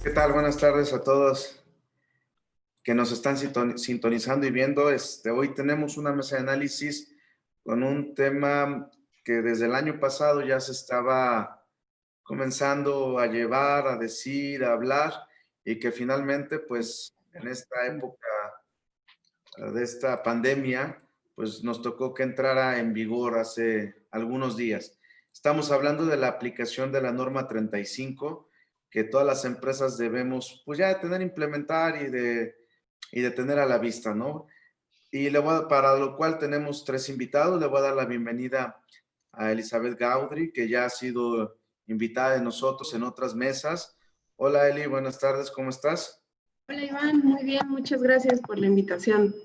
¿Qué tal? Buenas tardes a todos que nos están sintonizando y viendo. Hoy tenemos una mesa de análisis con un tema que desde el año pasado ya se estaba comenzando a llevar, a decir, a hablar, y que finalmente, pues, en esta época de esta pandemia, pues nos tocó que entrara en vigor hace algunos días. Estamos hablando de la aplicación de la norma 35, que todas las empresas debemos, pues ya tener implementar y de tener a la vista, ¿no? Y para lo cual tenemos tres invitados. Le voy a dar la bienvenida a Elizabeth Gaudry, que ya ha sido invitada de nosotros en otras mesas. Hola Eli, buenas tardes, ¿cómo estás? Hola Iván, muy bien, muchas gracias por la invitación.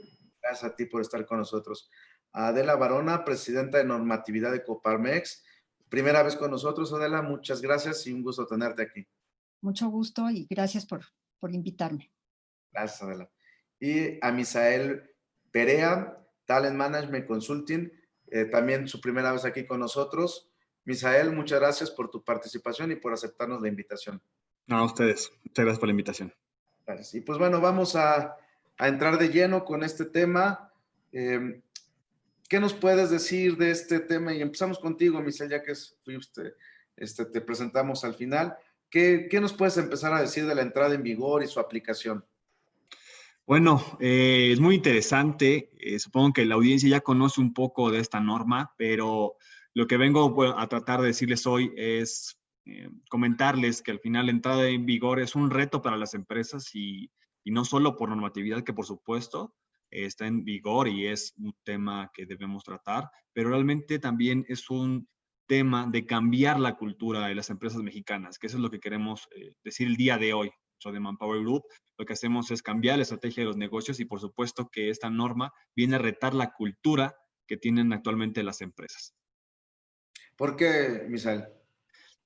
Gracias a ti por estar con nosotros. Adela Barona, presidenta de normatividad de Coparmex. Primera vez con nosotros, Adela, muchas gracias y un gusto tenerte aquí. Mucho gusto y gracias por invitarme. Gracias, Adela. Y a Misael Perea, Talent Management Consulting, también su primera vez aquí con nosotros. Misael, muchas gracias por tu participación y por aceptarnos la invitación. No, a ustedes. Muchas gracias por la invitación. Gracias. Y pues bueno, vamos a entrar de lleno con este tema. ¿Qué nos puedes decir de este tema? Y empezamos contigo, Misael, ya que te presentamos al final. ¿Qué nos puedes empezar a decir de la entrada en vigor y su aplicación? Bueno, es muy interesante. Supongo que la audiencia ya conoce un poco de esta norma, pero lo que vengo a tratar de decirles hoy es comentarles que al final la entrada en vigor es un reto para las empresas y no solo por normatividad, que por supuesto está en vigor y es un tema que debemos tratar, pero realmente también es un tema de cambiar la cultura de las empresas mexicanas, que eso es lo que queremos decir el día de hoy. De Manpower Group, lo que hacemos es cambiar la estrategia de los negocios y por supuesto que esta norma viene a retar la cultura que tienen actualmente las empresas. ¿Por qué, Misael?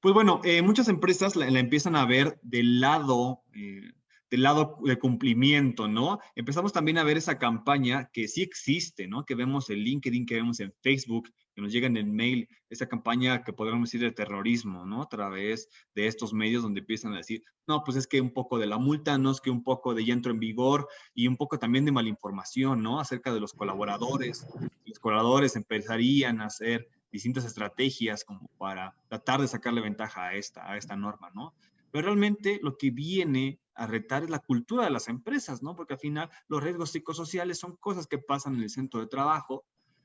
Pues bueno, muchas empresas la empiezan a ver del lado de cumplimiento, ¿no? Empezamos también a ver esa campaña que sí existe, ¿no? Que vemos en LinkedIn, que vemos en Facebook, que nos llega en el mail, esa campaña que podríamos decir de terrorismo, ¿no? A través de estos medios donde empiezan a decir, no, pues es que un poco de la multa, no es que un poco de ya entro en vigor y un poco también de malinformación, ¿no? Acerca de los colaboradores. Los colaboradores empezarían a hacer distintas estrategias como para tratar de sacarle ventaja a esta norma, ¿no? Pero realmente lo que viene a retar es la cultura de las empresas, ¿no? Porque al final los riesgos psicosociales son cosas que pasan en el centro de trabajo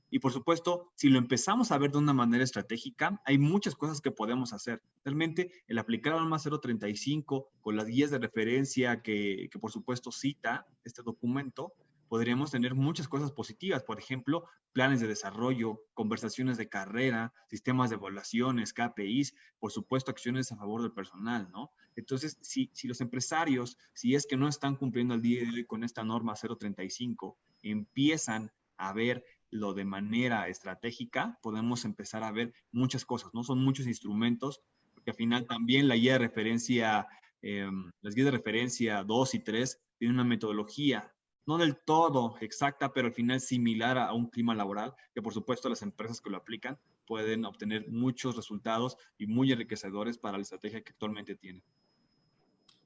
y por supuesto, si lo empezamos a ver de una manera estratégica, hay muchas cosas que podemos hacer. Realmente, el aplicar la norma 035 con las guías de referencia que por supuesto cita este documento, podríamos tener muchas cosas positivas. Por ejemplo, planes de desarrollo, conversaciones de carrera, sistemas de evaluaciones, KPIs, por supuesto, acciones a favor del personal, ¿no? Entonces, si los empresarios, si es que no están cumpliendo al día de hoy con esta norma 035, empiezan a ver lo de manera estratégica, podemos empezar a ver muchas cosas, ¿no? Son muchos instrumentos, porque al final también la guía de referencia, las guías de referencia 2 y 3 tienen una metodología no del todo exacta, pero al final similar a un clima laboral, que por supuesto las empresas que lo aplican pueden obtener muchos resultados y muy enriquecedores para la estrategia que actualmente tienen.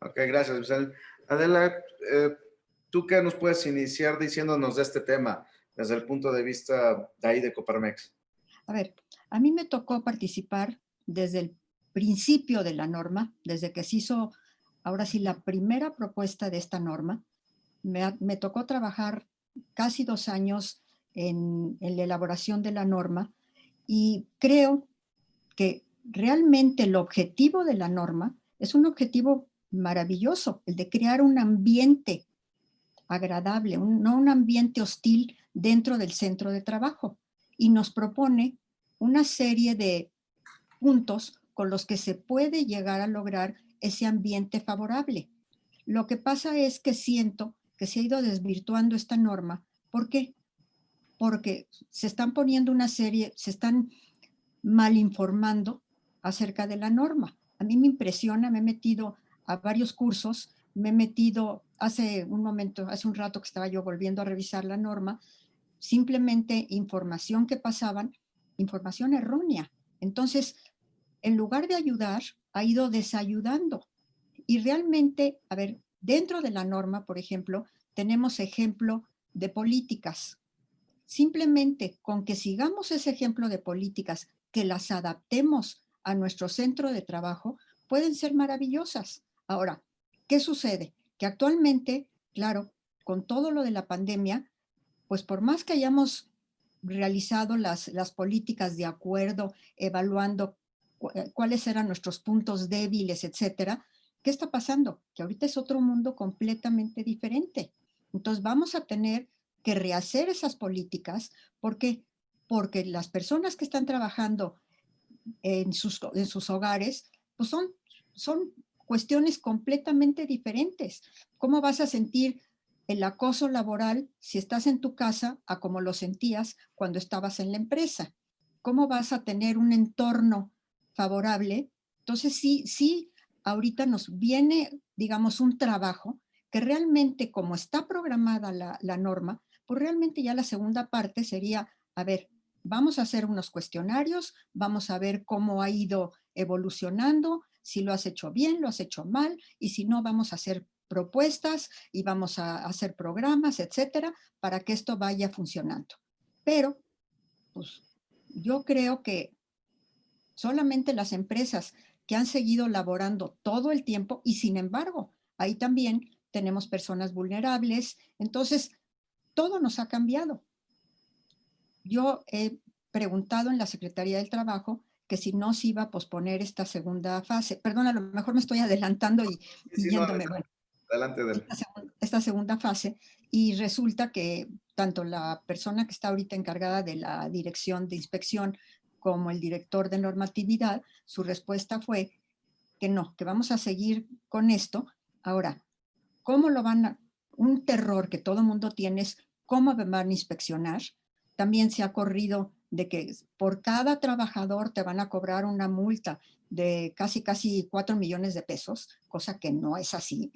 Ok, gracias, Misael. Adela, ¿tú qué nos puedes iniciar diciéndonos de este tema desde el punto de vista de ahí de Coparmex? A ver, a mí me tocó participar desde el principio de la norma, desde que se hizo, ahora sí, la primera propuesta de esta norma. Me tocó trabajar casi 2 años en la elaboración de la norma y creo que realmente el objetivo de la norma es un objetivo maravilloso, el de crear un ambiente agradable, no un ambiente hostil dentro del centro de trabajo. Y nos propone una serie de puntos con los que se puede llegar a lograr ese ambiente favorable. Lo que pasa es que siento que se ha ido desvirtuando esta norma. ¿Por qué? Porque se están poniendo una serie, se están mal informando acerca de la norma. A mí me impresiona, me he metido a varios cursos, me he metido hace un rato que estaba yo volviendo a revisar la norma, simplemente información que pasaban, información errónea. Entonces, en lugar de ayudar, ha ido desayudando. Y realmente, a ver, dentro de la norma, por ejemplo, tenemos ejemplo de políticas. Simplemente con que sigamos ese ejemplo de políticas, que las adaptemos a nuestro centro de trabajo, pueden ser maravillosas. Ahora, ¿qué sucede? Que actualmente, claro, con todo lo de la pandemia, pues por más que hayamos realizado las políticas de acuerdo, evaluando cuáles eran nuestros puntos débiles, etcétera, ¿qué está pasando? Que ahorita es otro mundo completamente diferente. Entonces vamos a tener que rehacer esas políticas. ¿Por qué? Porque las personas que están trabajando en sus hogares, pues son cuestiones completamente diferentes. ¿Cómo vas a sentir el acoso laboral si estás en tu casa a como lo sentías cuando estabas en la empresa? ¿Cómo vas a tener un entorno favorable? Entonces sí, ahorita nos viene, digamos, un trabajo que realmente, como está programada la norma, pues realmente ya la segunda parte sería, a ver, vamos a hacer unos cuestionarios, vamos a ver cómo ha ido evolucionando, si lo has hecho bien, lo has hecho mal, y si no, vamos a hacer propuestas y vamos a hacer programas, etcétera, para que esto vaya funcionando. Pero, pues, yo creo que solamente las empresas que han seguido laborando todo el tiempo, y sin embargo, ahí también tenemos personas vulnerables, entonces todo nos ha cambiado. Yo he preguntado en la Secretaría del Trabajo que si no se iba a posponer esta segunda fase. Perdón, a lo mejor me estoy adelantando y Sí, no, yéndome, bueno, adelante, adelante. esta segunda fase, y resulta que tanto la persona que está ahorita encargada de la dirección de inspección como el director de normatividad, su respuesta fue que no, que vamos a seguir con esto. Ahora, ¿cómo lo van a...? Un terror que todo mundo tiene es cómo van a inspeccionar. También se ha corrido de que por cada trabajador te van a cobrar una multa de casi 4 millones de pesos, cosa que no es así.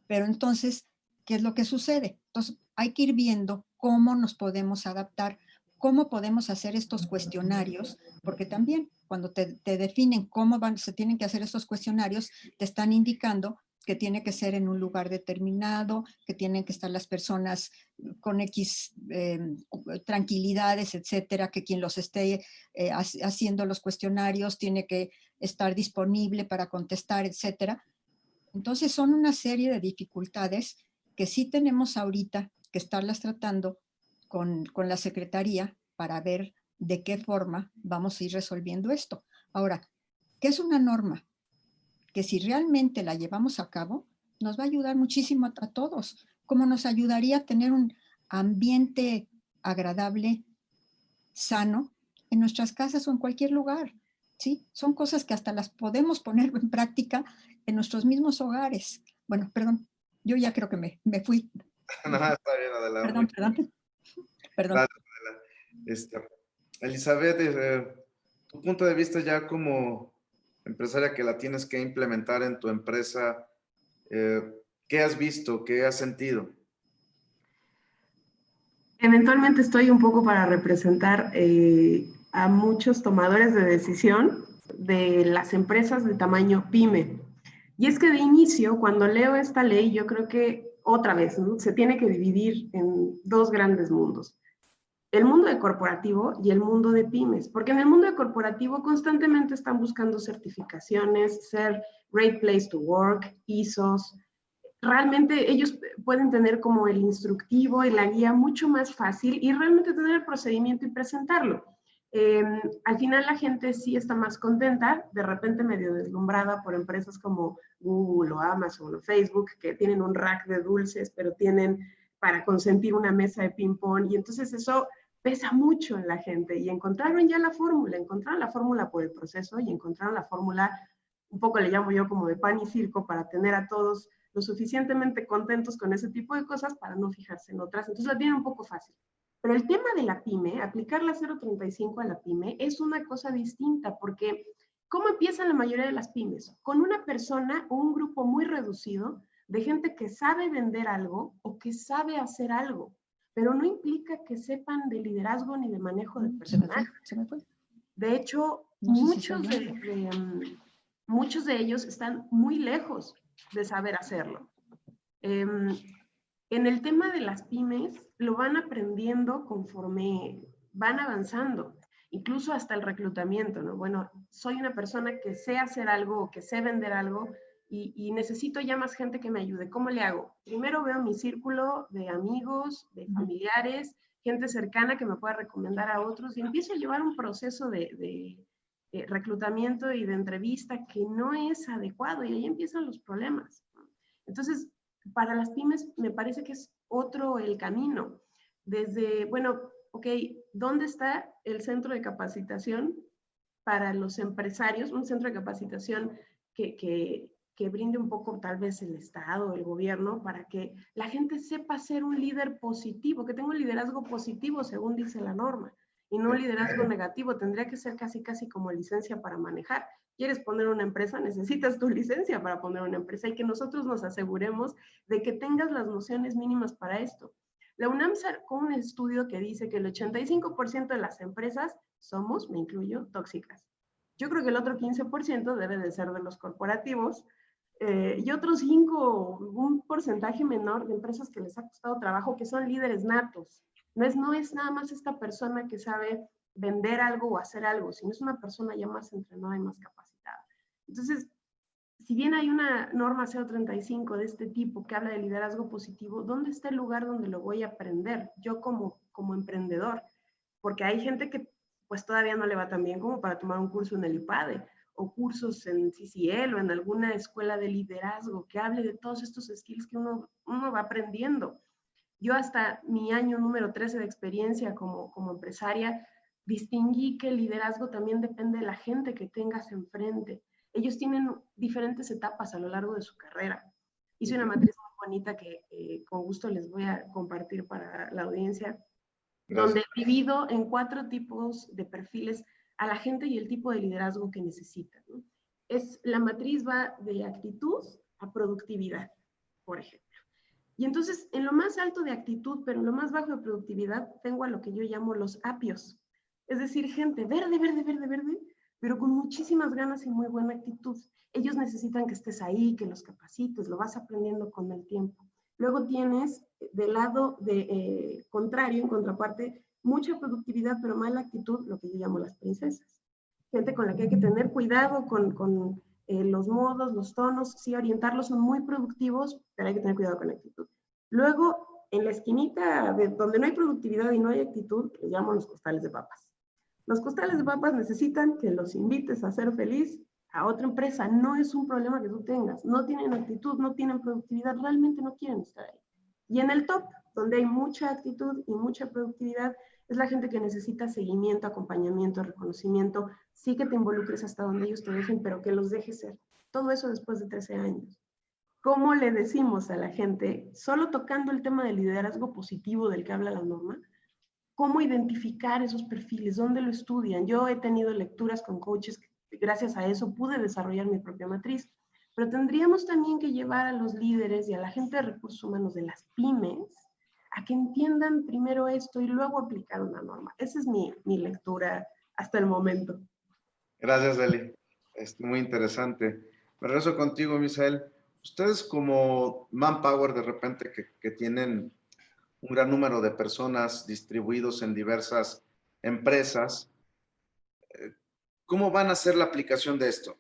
Pero entonces, ¿qué es lo que sucede? Entonces, hay que ir viendo cómo nos podemos adaptar, cómo podemos hacer estos cuestionarios, porque también cuando te definen cómo se tienen que hacer estos cuestionarios, te están indicando que tiene que ser en un lugar determinado, que tienen que estar las personas con X tranquilidades, etcétera, que quien los esté haciendo los cuestionarios tiene que estar disponible para contestar, etcétera. Entonces son una serie de dificultades que sí tenemos ahorita que estarlas tratando con la Secretaría para ver de qué forma vamos a ir resolviendo esto. Ahora, ¿qué es una norma? Que si realmente la llevamos a cabo, nos va a ayudar muchísimo a todos, como nos ayudaría a tener un ambiente agradable, sano, en nuestras casas o en cualquier lugar. ¿Sí? Son cosas que hasta las podemos poner en práctica en nuestros mismos hogares. Bueno, perdón, yo ya creo que me fui. No, está bien, Adela. Perdón. Gracias, Adela. Elizabeth, tu punto de vista ya como empresaria que la tienes que implementar en tu empresa, ¿qué has visto? ¿Qué has sentido? Eventualmente estoy un poco para representar a muchos tomadores de decisión de las empresas de tamaño pyme. Y es que de inicio, cuando leo esta ley, yo creo que otra vez, ¿no?, se tiene que dividir en dos grandes mundos. El mundo de corporativo y el mundo de pymes, porque en el mundo de corporativo constantemente están buscando certificaciones, ser Great Place to Work, ISOs. Realmente ellos pueden tener como el instructivo y la guía mucho más fácil y realmente tener el procedimiento y presentarlo. Al final la gente sí está más contenta, de repente medio deslumbrada por empresas como Google o Amazon o Facebook, que tienen un rack de dulces, pero tienen para consentir una mesa de ping-pong, y entonces eso pesa mucho en la gente, y encontraron ya la fórmula por el proceso, y encontraron la fórmula, un poco le llamo yo como de pan y circo, para tener a todos lo suficientemente contentos con ese tipo de cosas para no fijarse en otras. Entonces la tienen un poco fácil. Pero el tema de la pyme, aplicar la 035 a la pyme, es una cosa distinta, porque ¿cómo empiezan la mayoría de las pymes? Con una persona o un grupo muy reducido de gente que sabe vender algo o que sabe hacer algo, pero no implica que sepan de liderazgo ni de manejo de personal. Se me fue. De hecho, No sé si muchos de ellos están muy lejos de saber hacerlo. En el tema de las pymes, lo van aprendiendo conforme van avanzando, incluso hasta el reclutamiento, ¿no? Bueno, soy una persona que sé hacer algo o que sé vender algo y necesito ya más gente que me ayude. ¿Cómo le hago? Primero veo mi círculo de amigos, de familiares, gente cercana que me pueda recomendar a otros y empiezo a llevar un proceso de reclutamiento y de entrevista que no es adecuado y ahí empiezan los problemas. Entonces, para las pymes me parece que es otro el camino. Desde, bueno, ok, ¿dónde está el centro de capacitación para los empresarios? Un centro de capacitación que brinde un poco tal vez el Estado, el gobierno, para que la gente sepa ser un líder positivo, que tenga un liderazgo positivo según dice la norma, y no un liderazgo negativo. Tendría que ser casi como licencia para manejar. ¿Quieres poner una empresa? Necesitas tu licencia para poner una empresa y que nosotros nos aseguremos de que tengas las nociones mínimas para esto. La UNAM sacó un estudio que dice que el 85% de las empresas somos, me incluyo, tóxicas. Yo creo que el otro 15% debe de ser de los corporativos y otros 5, un porcentaje menor de empresas que les ha costado trabajo, que son líderes natos. No es nada más esta persona que sabe vender algo o hacer algo, sino es una persona ya más entrenada y más capacitada. Entonces, si bien hay una norma 035 de este tipo que habla de liderazgo positivo, ¿dónde está el lugar donde lo voy a aprender yo como emprendedor? Porque hay gente que pues todavía no le va tan bien como para tomar un curso en el IPADE o cursos en CCL o en alguna escuela de liderazgo que hable de todos estos skills que uno va aprendiendo. Yo hasta mi año número 13 de experiencia como empresaria distinguí que el liderazgo también depende de la gente que tengas enfrente. Ellos tienen diferentes etapas a lo largo de su carrera. Hice una matriz muy bonita que con gusto les voy a compartir para la audiencia, donde he dividido en 4 tipos de perfiles a la gente y el tipo de liderazgo que necesitan, ¿no? La matriz va de actitud a productividad, por ejemplo. Y entonces, en lo más alto de actitud, pero en lo más bajo de productividad, tengo a lo que yo llamo los apios. Es decir, gente verde, pero con muchísimas ganas y muy buena actitud. Ellos necesitan que estés ahí, que los capacites, lo vas aprendiendo con el tiempo. Luego tienes del lado contrario, en contraparte, mucha productividad, pero mala actitud, lo que yo llamo las princesas. Gente con la que hay que tener cuidado con los modos, los tonos, sí, orientarlos, son muy productivos, pero hay que tener cuidado con la actitud. Luego, en la esquinita de donde no hay productividad y no hay actitud, le llamo los costales de papas. Los costales de papas necesitan que los invites a ser feliz a otra empresa. No es un problema que tú tengas. No tienen actitud, no tienen productividad, realmente no quieren estar ahí. Y en el top, donde hay mucha actitud y mucha productividad, es la gente que necesita seguimiento, acompañamiento, reconocimiento, sí que te involucres hasta donde ellos te dejen, pero que los dejes ser. Todo eso después de 13 años. ¿Cómo le decimos a la gente, solo tocando el tema del liderazgo positivo del que habla la norma, cómo identificar esos perfiles, dónde lo estudian? Yo he tenido lecturas con coaches que gracias a eso pude desarrollar mi propia matriz, pero tendríamos también que llevar a los líderes y a la gente de recursos humanos de las pymes a que entiendan primero esto y luego aplicar una norma. Esa es mi lectura hasta el momento. Gracias, Eli. Es muy interesante. Me regreso contigo, Misael. Ustedes como Manpower, de repente que tienen un gran número de personas distribuidos en diversas empresas, ¿cómo van a hacer la aplicación de esto?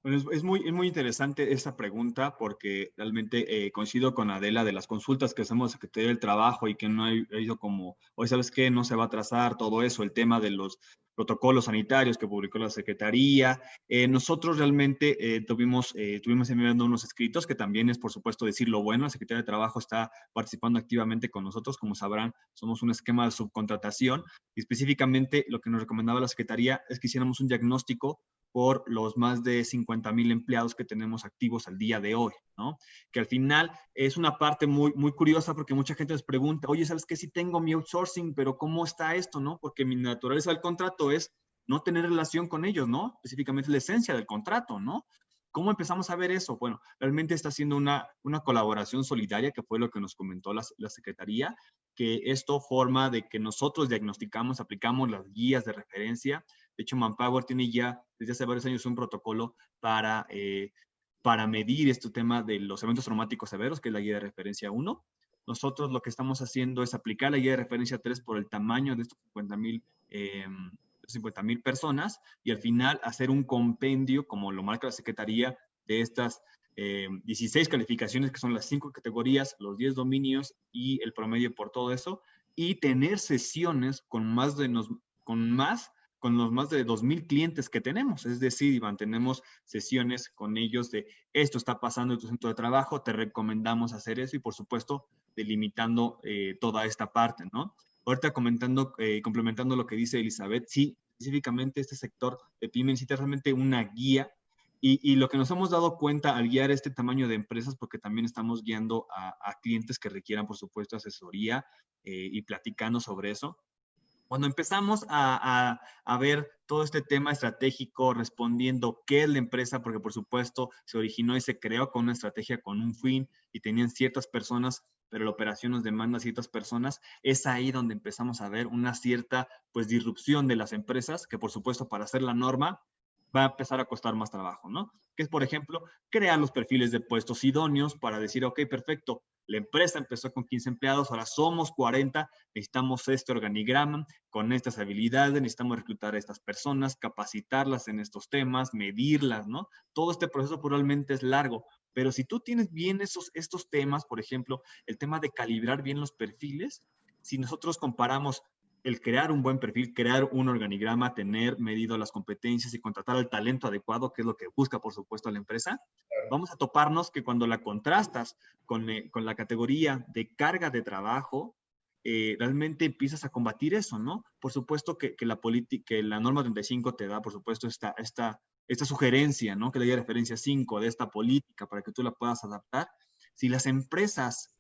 Bueno, es muy interesante esa pregunta porque realmente coincido con Adela de las consultas que hacemos a Secretaría del Trabajo y que no ha ido como, hoy sabes qué, no se va a atrasar todo eso, el tema de los protocolos sanitarios que publicó la Secretaría. Nosotros realmente estuvimos enviando unos escritos que también es, por supuesto, decir lo bueno. La Secretaría de Trabajo está participando activamente con nosotros. Como sabrán, somos un esquema de subcontratación y específicamente lo que nos recomendaba la Secretaría es que hiciéramos un diagnóstico por los más de 50,000 empleados que tenemos activos al día de hoy, ¿no? Que al final es una parte muy curiosa porque mucha gente nos pregunta, oye, ¿sabes qué? Sí tengo mi outsourcing, pero ¿cómo está esto, no? Porque mi naturaleza del contrato es no tener relación con ellos, ¿no? Específicamente la esencia del contrato, ¿no? ¿Cómo empezamos a ver eso? Bueno, realmente está haciendo una colaboración solidaria, que fue lo que nos comentó la Secretaría, que esto forma de que nosotros diagnosticamos, aplicamos las guías de referencia. De hecho, Manpower tiene ya desde hace varios años un protocolo para para medir este tema de los eventos traumáticos severos, que es la guía de referencia 1. Nosotros lo que estamos haciendo es aplicar la guía de referencia 3 por el tamaño de estos 50,000 personas y al final hacer un compendio, como lo marca la Secretaría, de estas 16 calificaciones, que son las 5 categorías, los 10 dominios y el promedio por todo eso, y tener sesiones con con los más de 2,000 clientes que tenemos. Es decir, Iván, tenemos sesiones con ellos de esto está pasando en tu centro de trabajo, te recomendamos hacer eso y, por supuesto, delimitando toda esta parte, ¿no? Ahorita complementando lo que dice Elizabeth, sí, específicamente este sector de pyme necesita realmente una guía y lo que nos hemos dado cuenta al guiar este tamaño de empresas, porque también estamos guiando a clientes que requieran, por supuesto, asesoría y platicando sobre eso. Cuando empezamos a ver todo este tema estratégico, respondiendo qué es la empresa, porque por supuesto se originó y se creó con una estrategia, con un fin, y tenían ciertas personas, pero la operación nos demanda ciertas personas, es ahí donde empezamos a ver una cierta, pues, disrupción de las empresas, que por supuesto para hacer la norma va a empezar a costar más trabajo, ¿no? Que es, por ejemplo, crear los perfiles de puestos idóneos para decir, ok, perfecto, la empresa empezó con 15 empleados, ahora somos 40, necesitamos este organigrama con estas habilidades, necesitamos reclutar a estas personas, capacitarlas en estos temas, medirlas, ¿no? Todo este proceso probablemente es largo, pero si tú tienes bien estos temas, por ejemplo, el tema de calibrar bien los perfiles, si nosotros comparamos el crear un buen perfil, crear un organigrama, tener medido las competencias y contratar al talento adecuado, que es lo que busca, por supuesto, la empresa, vamos a toparnos que cuando la contrastas con la categoría de carga de trabajo, realmente empiezas a combatir eso, ¿no? Por supuesto que la norma 35 te da, por supuesto, esta sugerencia, ¿no? Que le da referencia 5 de esta política para que tú la puedas adaptar. Si las empresas,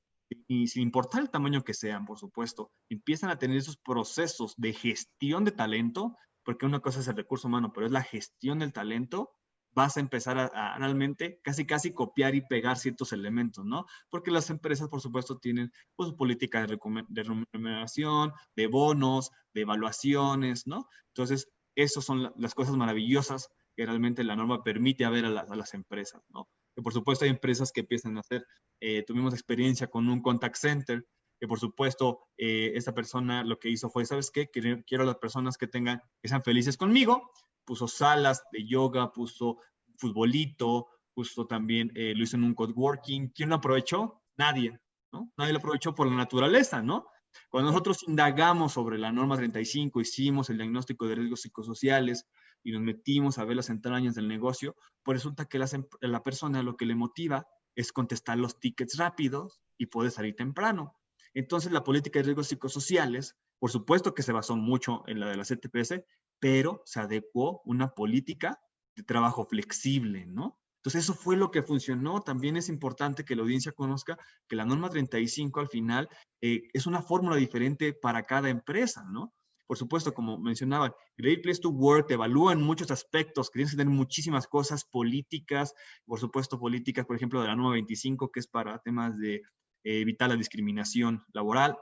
y sin importar el tamaño que sean, por supuesto, empiezan a tener esos procesos de gestión de talento, porque una cosa es el recurso humano, pero es la gestión del talento, vas a empezar a realmente casi copiar y pegar ciertos elementos, ¿no? Porque las empresas, por supuesto, tienen pues, políticas de remuneración, de bonos, de evaluaciones, ¿no? Entonces, esas son las cosas maravillosas que realmente la norma permite a ver a las empresas, ¿no? Que por supuesto hay empresas que empiezan a hacer, tuvimos experiencia con un contact center, que por supuesto esta persona lo que hizo fue, ¿sabes qué? Quiero a las personas que sean felices conmigo, puso salas de yoga, puso futbolito, puso también, lo hizo en un coworking. ¿Quién lo aprovechó? Nadie, ¿no? Nadie lo aprovechó por la naturaleza, ¿no? Cuando nosotros indagamos sobre la norma 35, hicimos el diagnóstico de riesgos psicosociales y nos metimos a ver las entrañas del negocio, pues resulta que la persona lo que le motiva es contestar los tickets rápidos y poder salir temprano. Entonces, la política de riesgos psicosociales, por supuesto que se basó mucho en la de la CTPS, pero se adecuó una política de trabajo flexible, ¿no? Entonces, eso fue lo que funcionó. También es importante que la audiencia conozca que la norma 35 al final es una fórmula diferente para cada empresa, ¿no? Por supuesto, como mencionaba, Great Place to Work te evalúa en muchos aspectos, que tienes que tener muchísimas cosas políticas, por supuesto políticas, por ejemplo, de la norma 25, que es para temas de evitar la discriminación laboral,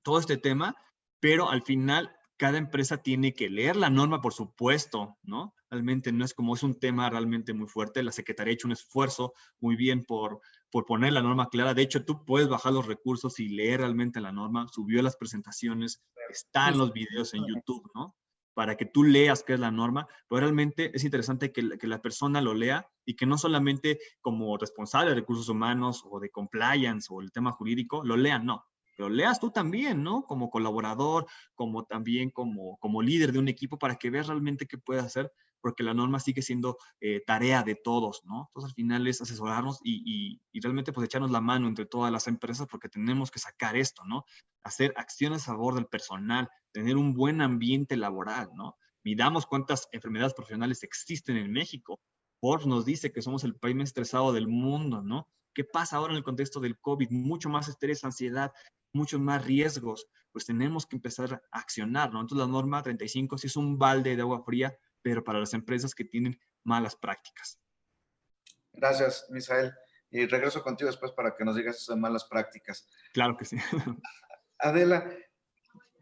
todo este tema, pero al final cada empresa tiene que leer la norma, por supuesto, ¿no? Realmente no es como es un tema realmente muy fuerte. La Secretaría ha hecho un esfuerzo muy bien por poner la norma clara. De hecho, tú puedes bajar los recursos y leer realmente la norma. Subió las presentaciones, están los videos en YouTube, ¿no? Para que tú leas qué es la norma, pero realmente es interesante que la persona lo lea y que no solamente como responsable de recursos humanos o de compliance o el tema jurídico, lo lean, no. Pero leas tú también, ¿no? Como colaborador, como también como líder de un equipo para que veas realmente qué puedes hacer, porque la norma sigue siendo tarea de todos, ¿no? Entonces al final es asesorarnos y realmente pues echarnos la mano entre todas las empresas porque tenemos que sacar esto, ¿no? Hacer acciones a favor del personal, tener un buen ambiente laboral, ¿no? Midamos cuántas enfermedades profesionales existen en México. Forbes nos dice que somos el país más estresado del mundo, ¿no? ¿Qué pasa ahora en el contexto del COVID? Mucho más estrés, ansiedad, muchos más riesgos, pues tenemos que empezar a accionar, ¿no? Entonces la norma 35 sí es un balde de agua fría, pero para las empresas que tienen malas prácticas. Gracias, Misael. Y regreso contigo después para que nos digas esas malas prácticas. Claro que sí. Adela,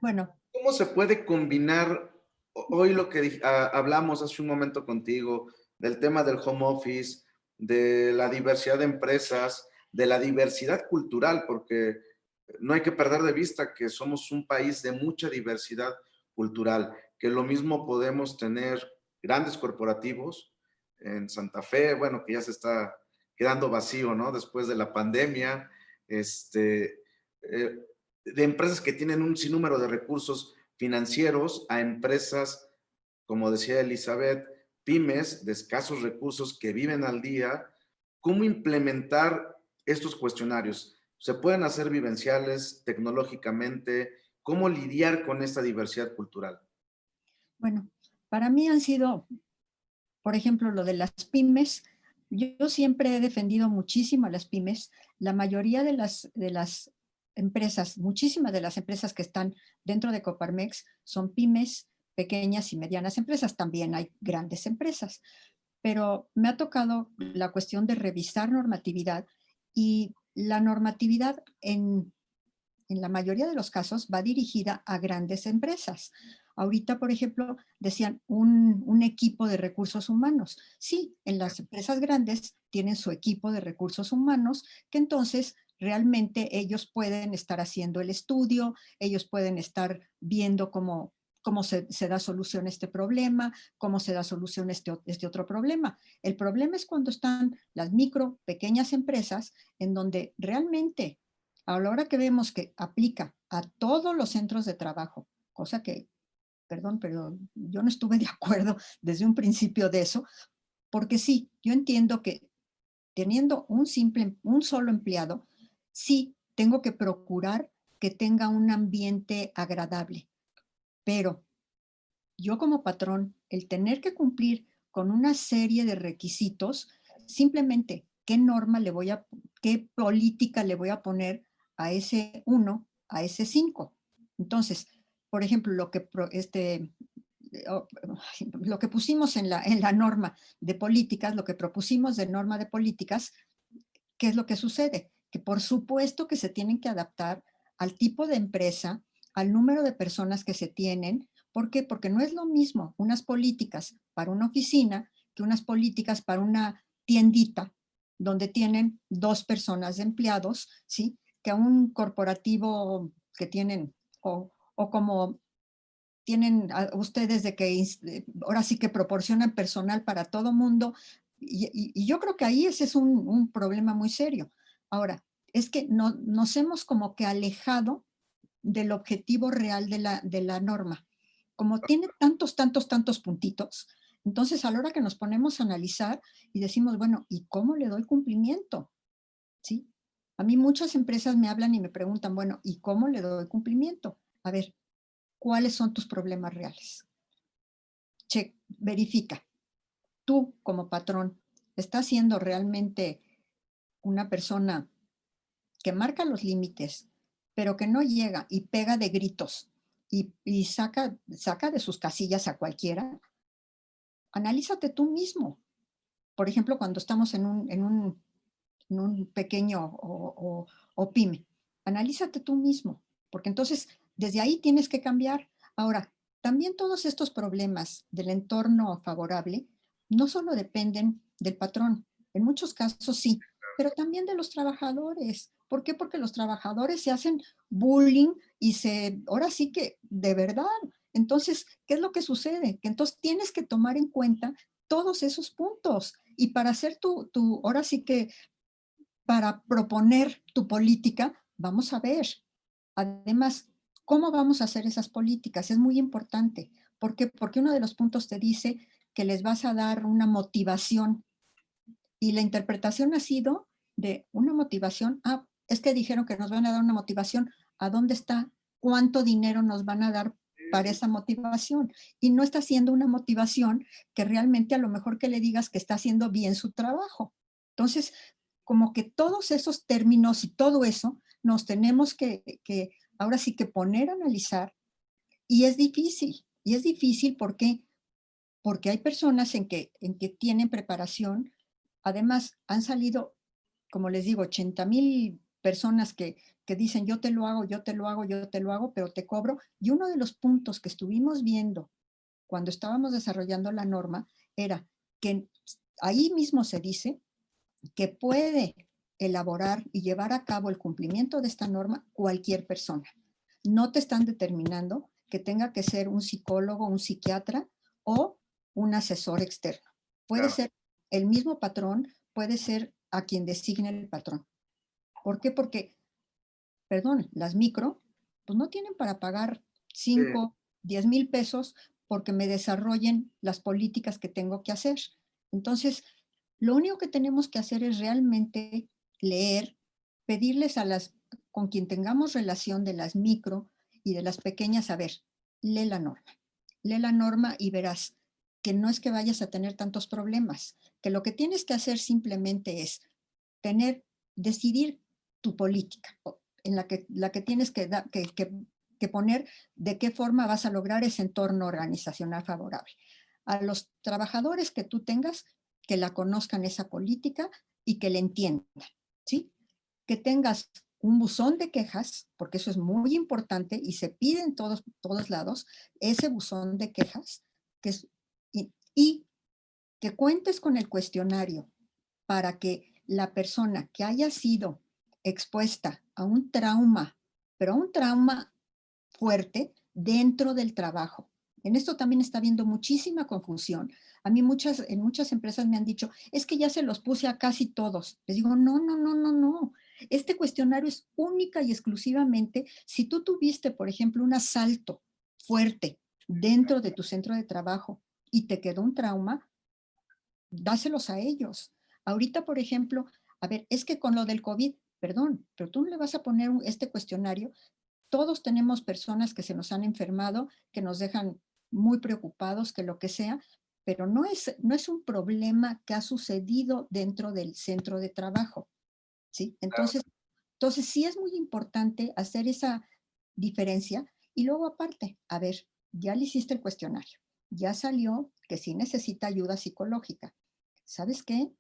Bueno, ¿cómo se puede combinar hoy lo que hablamos hace un momento contigo del tema del home office, de la diversidad de empresas, de la diversidad cultural, porque no hay que perder de vista que somos un país de mucha diversidad cultural, que lo mismo podemos tener grandes corporativos en Santa Fe, bueno, que ya se está quedando vacío, ¿no? Después de la pandemia, de empresas que tienen un sinnúmero de recursos financieros a empresas, como decía Elizabeth, pymes de escasos recursos que viven al día. ¿Cómo implementar estos cuestionarios? ¿Se pueden hacer vivenciales tecnológicamente? ¿Cómo lidiar con esta diversidad cultural? Bueno, para mí han sido, por ejemplo, lo de las pymes. Yo siempre he defendido muchísimo a las pymes. La mayoría de las empresas, muchísimas de las empresas que están dentro de Coparmex son pymes, pequeñas y medianas empresas. También hay grandes empresas, pero me ha tocado la cuestión de revisar normatividad, y la normatividad en la mayoría de los casos va dirigida a grandes empresas. Ahorita, por ejemplo, decían un equipo de recursos humanos. Sí, en las empresas grandes tienen su equipo de recursos humanos, que entonces realmente ellos pueden estar haciendo el estudio, ellos pueden estar viendo cómo se da solución a este problema, cómo se da solución a este otro problema. El problema es cuando están las micro, pequeñas empresas en donde realmente a la hora que vemos que aplica a todos los centros de trabajo, cosa que, perdón, pero yo no estuve de acuerdo desde un principio de eso, porque sí, yo entiendo que teniendo un solo empleado, sí tengo que procurar que tenga un ambiente agradable, pero yo como patrón, el tener que cumplir con una serie de requisitos, simplemente qué política le voy a poner a ese 1, a ese 5. Entonces, por ejemplo, lo que pusimos en la norma de políticas, lo que propusimos de norma de políticas, ¿qué es lo que sucede? Que por supuesto que se tienen que adaptar al tipo de empresa, al número de personas que se tienen. ¿Por qué? Porque no es lo mismo unas políticas para una oficina que unas políticas para una tiendita donde tienen 2 personas de empleados, ¿sí? Que a un corporativo que tienen, o como tienen ustedes de que ahora sí que proporcionan personal para todo mundo, y yo creo que ahí ese es un problema muy serio. Ahora, es que nos hemos como que alejado del objetivo real de la norma. Como tiene tantos puntitos, entonces a la hora que nos ponemos a analizar y decimos, bueno, ¿y cómo le doy cumplimiento? ¿Sí? A mí muchas empresas me hablan y me preguntan, bueno, ¿y cómo le doy cumplimiento? A ver, ¿cuáles son tus problemas reales? Verifica. Tú como patrón, ¿estás siendo realmente una persona que marca los límites, pero que no llega y pega de gritos y saca de sus casillas a cualquiera? Analízate tú mismo. Por ejemplo, cuando estamos en un pequeño o pyme, analízate tú mismo, porque entonces desde ahí tienes que cambiar. Ahora, también todos estos problemas del entorno favorable no solo dependen del patrón, en muchos casos sí, pero también de los trabajadores. ¿Por qué? Porque los trabajadores se hacen bullying y ahora sí que, de verdad. Entonces, ¿qué es lo que sucede? Que entonces tienes que tomar en cuenta todos esos puntos. Y para hacer ahora sí que para proponer tu política, vamos a ver. Además, ¿cómo vamos a hacer esas políticas? Es muy importante. ¿Por qué? Porque uno de los puntos te dice que les vas a dar una motivación, y la interpretación ha sido de una motivación. Es que dijeron que nos van a dar una motivación. ¿A dónde está? ¿Cuánto dinero nos van a dar para esa motivación? Y no está haciendo una motivación que realmente a lo mejor que le digas que está haciendo bien su trabajo. Entonces, como que todos esos términos y todo eso nos tenemos que ahora sí que poner a analizar, y es difícil. Y es difícil porque hay personas en que tienen preparación. Además, han salido, como les digo, 80,000 personas que dicen yo te lo hago, yo te lo hago, yo te lo hago, pero te cobro. Y uno de los puntos que estuvimos viendo cuando estábamos desarrollando la norma era que ahí mismo se dice que puede elaborar y llevar a cabo el cumplimiento de esta norma cualquier persona. No te están determinando que tenga que ser un psicólogo, un psiquiatra o un asesor externo. Puede Claro. ser el mismo patrón, puede ser a quien designe el patrón. ¿Por qué? Porque, perdón, las micro, pues no tienen para pagar 5, 10 mil pesos porque me desarrollen las políticas que tengo que hacer. Entonces, lo único que tenemos que hacer es realmente leer, pedirles a las, con quien tengamos relación de las micro y de las pequeñas, a ver, lee la norma y verás que no es que vayas a tener tantos problemas, que lo que tienes que hacer simplemente es decidir tu política, en la que tienes que poner de qué forma vas a lograr ese entorno organizacional favorable. A los trabajadores que tú tengas, que la conozcan esa política y que la entiendan, ¿sí? Que tengas un buzón de quejas, porque eso es muy importante y se pide en todos lados, ese buzón de quejas, y que cuentes con el cuestionario para que la persona que haya sido expuesta a un trauma, pero a un trauma fuerte dentro del trabajo. En esto también está habiendo muchísima confusión. A mí en muchas empresas me han dicho, es que ya se los puse a casi todos. Les digo, no. Este cuestionario es única y exclusivamente si tú tuviste, por ejemplo, un asalto fuerte dentro de tu centro de trabajo y te quedó un trauma, dáselos a ellos. Ahorita, por ejemplo, a ver, es que con lo del COVID, perdón, pero tú no le vas a poner este cuestionario. Todos tenemos personas que se nos han enfermado, que nos dejan muy preocupados, que lo que sea, pero no es un problema que ha sucedido dentro del centro de trabajo, ¿sí? Entonces sí es muy importante hacer esa diferencia y luego aparte, a ver, ya le hiciste el cuestionario, ya salió que sí necesita ayuda psicológica. ¿Sabes qué?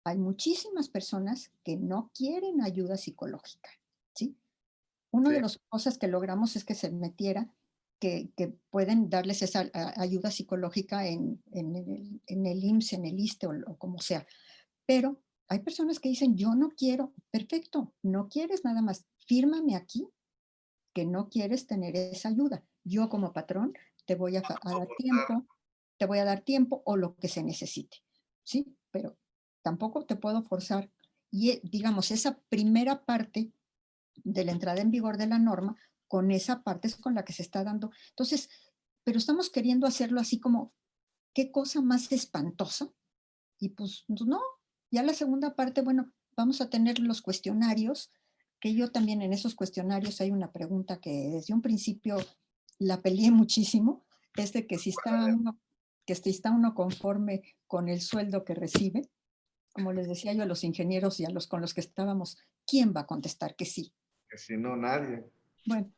Hay muchísimas personas que no quieren ayuda psicológica, ¿sí? Una de las cosas que logramos es que se metiera, que pueden darles esa ayuda psicológica en el IMSS, en el ISSSTE o como sea. Pero hay personas que dicen, yo no quiero, perfecto, no quieres nada más, fírmame aquí que no quieres tener esa ayuda. Yo como patrón te voy a dar tiempo o lo que se necesite, ¿sí? Pero tampoco te puedo forzar. Y digamos, esa primera parte de la entrada en vigor de la norma, con esa parte es con la que se está dando. Entonces, pero estamos queriendo hacerlo así como, ¿qué cosa más espantosa? Y pues no, ya la segunda parte, bueno, vamos a tener los cuestionarios, que yo también en esos cuestionarios hay una pregunta que desde un principio la peleé muchísimo, es de que si está uno conforme con el sueldo que recibe. Como les decía yo a los ingenieros y a los con los que estábamos, ¿quién va a contestar que sí? Que si no, nadie. Bueno,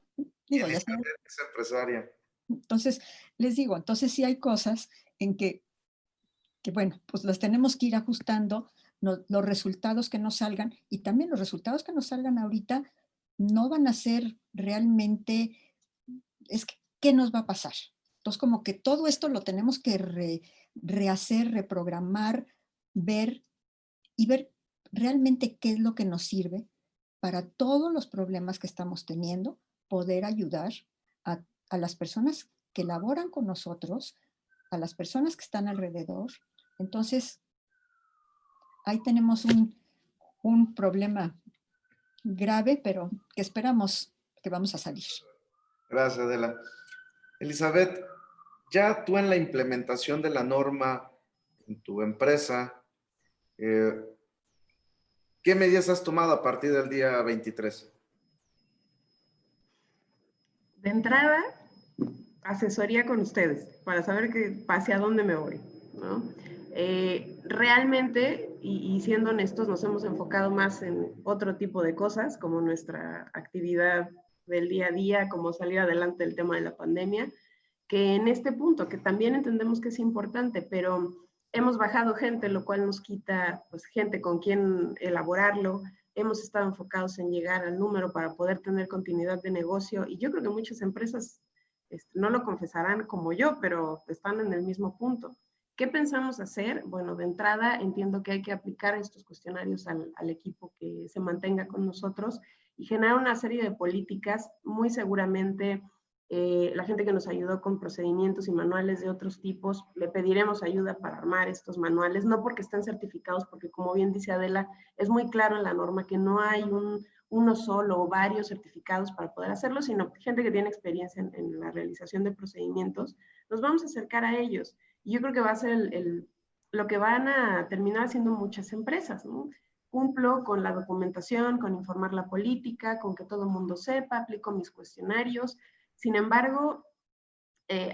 digo, ya sabes. Es empresaria. Entonces, les digo, entonces sí hay cosas en que bueno, pues las tenemos que ir ajustando, los resultados que nos salgan y también los resultados que nos salgan ahorita no van a ser realmente, es que, ¿qué nos va a pasar? Entonces, como que todo esto lo tenemos que rehacer, reprogramar, ver y ver realmente qué es lo que nos sirve para todos los problemas que estamos teniendo, poder ayudar a las personas que laboran con nosotros, a las personas que están alrededor. Entonces, ahí tenemos un problema grave, pero que esperamos que vamos a salir. Gracias, Adela. Elizabeth, ya tú en la implementación de la norma en tu empresa, ¿qué medidas has tomado a partir del día 23? De entrada, asesoría con ustedes para saber hacia dónde me voy, ¿no? Realmente, y siendo honestos, nos hemos enfocado más en otro tipo de cosas, como nuestra actividad del día a día, como salir adelante del tema de la pandemia, que en este punto, que también entendemos que es importante, pero hemos bajado gente, lo cual nos quita pues, gente con quien elaborarlo. Hemos estado enfocados en llegar al número para poder tener continuidad de negocio, y yo creo que muchas empresas no lo confesarán como yo, pero están en el mismo punto. ¿Qué pensamos hacer? Bueno, de entrada entiendo que hay que aplicar estos cuestionarios al equipo que se mantenga con nosotros y generar una serie de políticas. Muy seguramente la gente que nos ayudó con procedimientos y manuales de otros tipos, le pediremos ayuda para armar estos manuales, no porque estén certificados, porque como bien dice Adela, es muy claro en la norma que no hay uno solo o varios certificados para poder hacerlo, sino gente que tiene experiencia en la realización de procedimientos. Nos vamos a acercar a ellos. Y yo creo que va a ser lo que van a terminar haciendo muchas empresas, ¿no? Cumplo con la documentación, con informar la política, con que todo el mundo sepa, aplico mis cuestionarios. Sin embargo,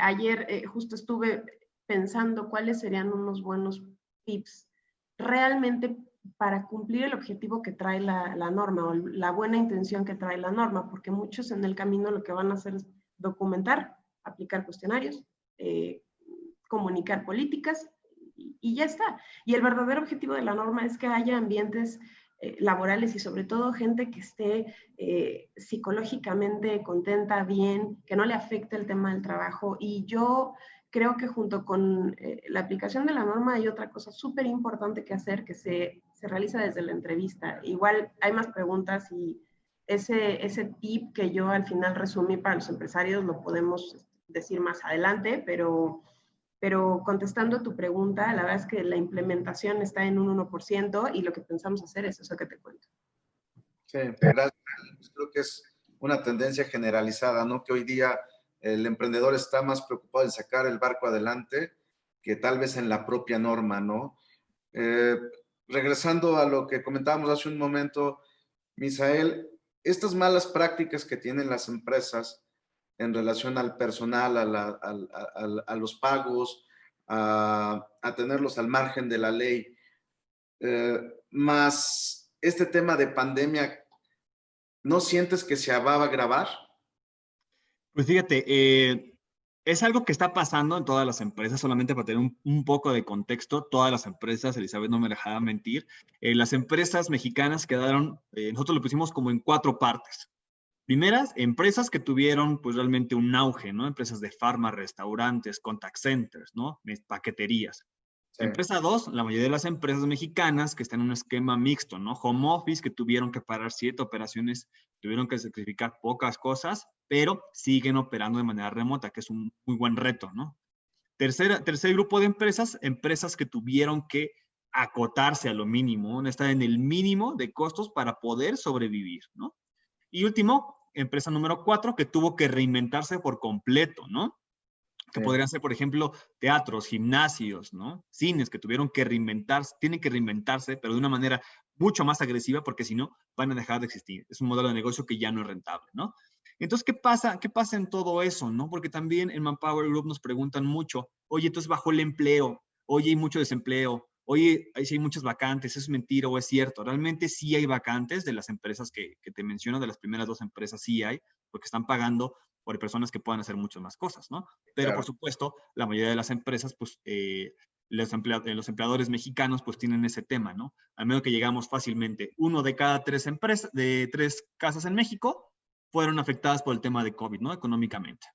ayer justo estuve pensando cuáles serían unos buenos tips realmente para cumplir el objetivo que trae la norma o la buena intención que trae la norma, porque muchos en el camino lo que van a hacer es documentar, aplicar cuestionarios, comunicar políticas y ya está. Y el verdadero objetivo de la norma es que haya ambientes laborales y sobre todo gente que esté psicológicamente contenta, bien, que no le afecte el tema del trabajo. Y yo creo que junto con la aplicación de la norma hay otra cosa súper importante que hacer que se realiza desde la entrevista. Igual hay más preguntas y ese tip que yo al final resumí para los empresarios lo podemos decir más adelante, pero contestando tu pregunta, la verdad es que la implementación está en un 1% y lo que pensamos hacer es eso que te cuento. Sí, gracias. Creo que es una tendencia generalizada, ¿no? Que hoy día el emprendedor está más preocupado en sacar el barco adelante que tal vez en la propia norma, ¿no? Regresando a lo que comentábamos hace un momento, Misael, estas malas prácticas que tienen las empresas en relación al personal, a los pagos, a tenerlos al margen de la ley, más este tema de pandemia, ¿no sientes que se va a agravar? Pues fíjate, es algo que está pasando en todas las empresas, solamente para tener un poco de contexto, todas las empresas, Elizabeth no me dejaba mentir, las empresas mexicanas quedaron, nosotros lo pusimos como en 4 partes. Primeras, empresas que tuvieron pues realmente un auge, ¿no? Empresas de farma, restaurantes, contact centers, ¿no? Paqueterías. Sí. Empresa 2, la mayoría de las empresas mexicanas que están en un esquema mixto, ¿no? Home office, que tuvieron que parar 7 operaciones, tuvieron que sacrificar pocas cosas, pero siguen operando de manera remota, que es un muy buen reto, ¿no? Tercer grupo de empresas, empresas que tuvieron que acotarse a lo mínimo, ¿no? Estar en el mínimo de costos para poder sobrevivir, ¿no? Y último, empresa número 4, que tuvo que reinventarse por completo, ¿no? Que podrían ser, por ejemplo, teatros, gimnasios, ¿no? Cines que tuvieron que reinventarse, tienen que reinventarse, pero de una manera mucho más agresiva, porque si no, van a dejar de existir. Es un modelo de negocio que ya no es rentable, ¿no? Entonces, ¿qué pasa? ¿Qué pasa en todo eso, no? Porque también en Manpower Group nos preguntan mucho, oye, entonces bajó el empleo, oye, hay mucho desempleo, oye, ahí sí hay muchas vacantes, ¿es mentira o es cierto? Realmente sí hay vacantes de las empresas que te menciono, de las primeras 2 empresas sí hay, porque están pagando por personas que puedan hacer muchas más cosas, ¿no? Pero Claro. por supuesto, la mayoría de las empresas, pues, los empleadores mexicanos, pues, tienen ese tema, ¿no? Al menos que llegamos fácilmente, 1 de cada 3 empresas, de 3 casas en México, fueron afectadas por el tema de COVID, ¿no? Económicamente,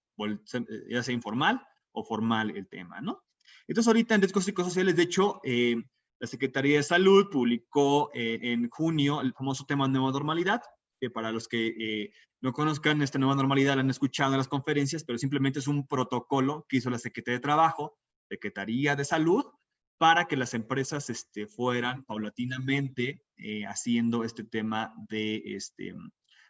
ya sea informal o formal el tema, ¿no? Entonces, ahorita en riesgos psicosociales, de hecho, la Secretaría de Salud publicó en junio el famoso tema de nueva normalidad, que para los que no conozcan esta nueva normalidad, la han escuchado en las conferencias, pero simplemente es un protocolo que hizo la Secretaría de Trabajo, Secretaría de Salud, para que las empresas fueran paulatinamente haciendo este tema de